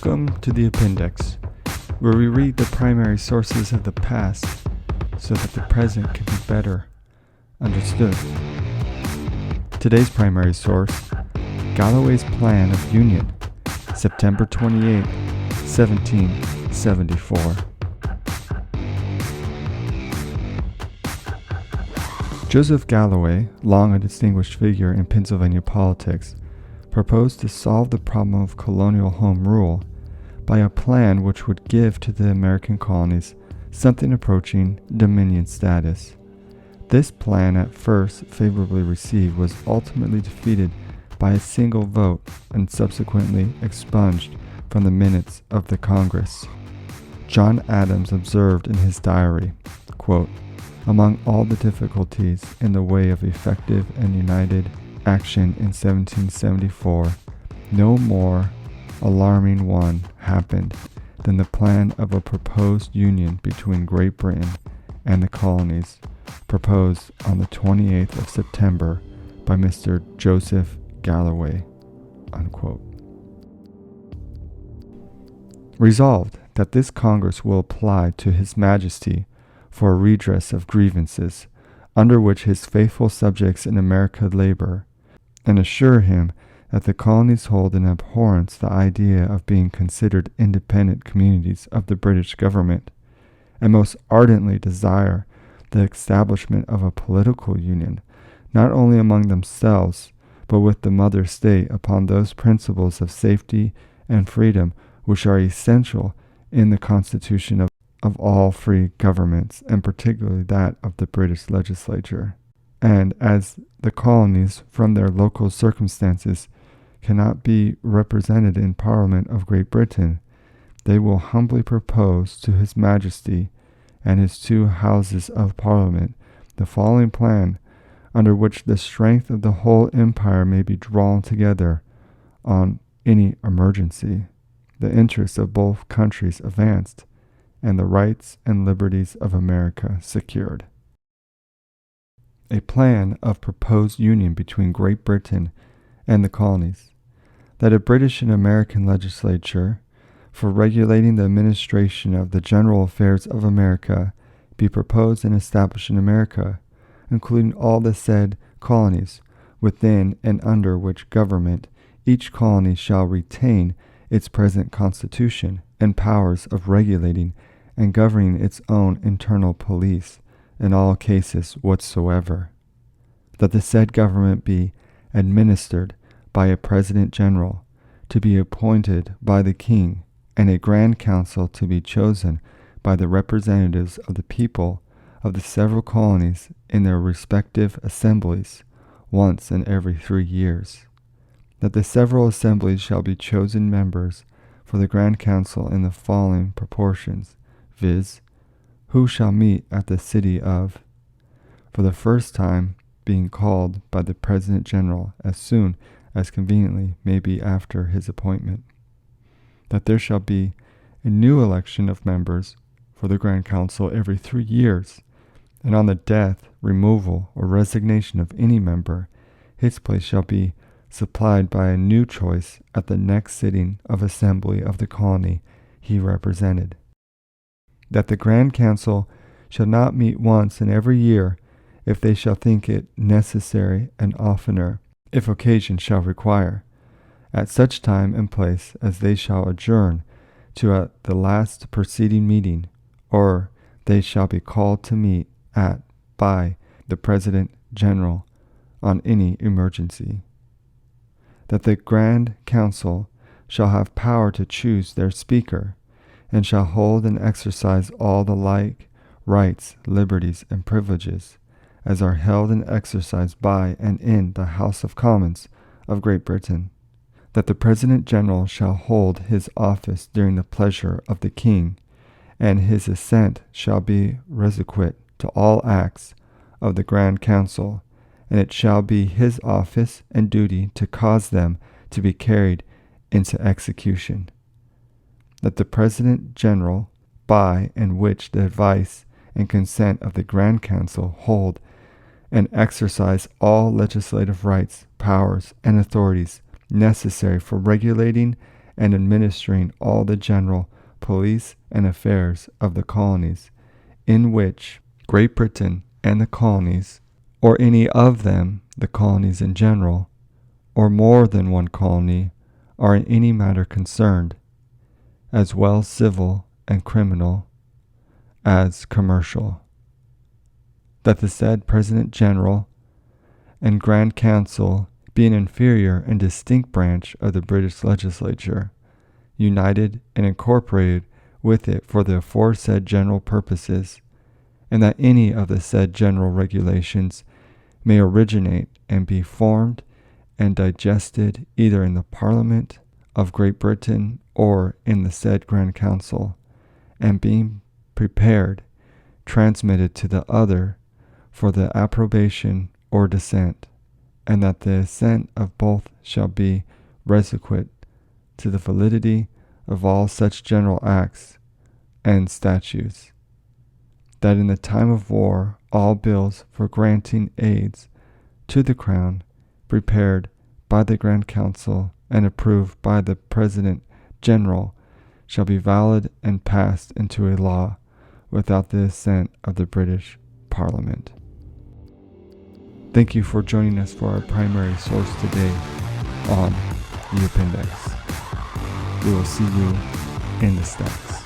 Welcome to the appendix, where we read the primary sources of the past so that the present can be better understood. Today's primary source, Galloway's Plan of Union, September 28, 1774. Joseph Galloway, long a distinguished figure in Pennsylvania politics, proposed to solve the problem of colonial home rule by a plan which would give to the American colonies something approaching dominion status. This plan, at first favorably received, was ultimately defeated by a single vote and subsequently expunged from the minutes of the Congress. John Adams observed in his diary, quote, "Among all the difficulties in the way of effective and united action in 1774, no more alarming one happened than the plan of a proposed union between Great Britain and the colonies, proposed on the 28th of September by Mr. Joseph Galloway." Unquote. Resolved that this Congress will apply to His Majesty for a redress of grievances under which his faithful subjects in America labor, and assure him that the colonies hold in abhorrence the idea of being considered independent communities of the British government, and most ardently desire the establishment of a political union, not only among themselves, but with the mother state upon those principles of safety and freedom which are essential in the constitution of all free governments, and particularly that of the British legislature. And as the colonies, from their local circumstances, cannot be represented in Parliament of Great Britain, they will humbly propose to His Majesty and his two Houses of Parliament the following plan, under which the strength of the whole empire may be drawn together on any emergency, the interests of both countries advanced, and the rights and liberties of America secured. A plan of proposed union between Great Britain and the colonies, that a British and American legislature for regulating the administration of the general affairs of America be proposed and established in America, including all the said colonies, within and under which government each colony shall retain its present constitution and powers of regulating and governing its own internal police in all cases whatsoever. That the said government be administered by a President General, to be appointed by the King, and a Grand Council to be chosen by the representatives of the people of the several colonies in their respective assemblies, once in every 3 years. That the several assemblies shall be chosen members for the Grand Council in the following proportions, viz., who shall meet at the city of, for the first time being called by the President General as soon as conveniently may be after his appointment. That there shall be a new election of members for the Grand Council every 3 years, and on the death, removal, or resignation of any member, his place shall be supplied by a new choice at the next sitting of assembly of the colony he represented. That the Grand Council shall not meet once in every year, if they shall think it necessary, and oftener, if occasion shall require, at such time and place as they shall adjourn to at the last preceding meeting, or they shall be called to meet at by the President General on any emergency. That the Grand Council shall have power to choose their Speaker, and shall hold and exercise all the like rights, liberties, and privileges as are held and exercised by and in the House of Commons of Great Britain. That the President General shall hold his office during the pleasure of the King, and his assent shall be requisite to all acts of the Grand Council, and it shall be his office and duty to cause them to be carried into execution. That the President General, by and which the advice and consent of the Grand Council hold and exercise all legislative rights, powers, and authorities necessary for regulating and administering all the general police and affairs of the colonies, in which Great Britain and the colonies, or any of them, the colonies in general, or more than one colony, are in any matter concerned, as well civil and criminal as commercial, that the said President General and Grand Council be an inferior and distinct branch of the British legislature, united and incorporated with it for the aforesaid general purposes, and that any of the said general regulations may originate and be formed and digested either in the Parliament of Great Britain or in the said Grand Council, and being prepared, transmitted to the other for the approbation or dissent, and that the assent of both shall be requisite to the validity of all such general acts and statutes, that in the time of war all bills for granting aids to the Crown, prepared by the Grand Council and approved by the President General, shall be valid and passed into a law without the assent of the British Parliament. Thank you for joining us for our primary source today on the appendix. We will see you in the stacks.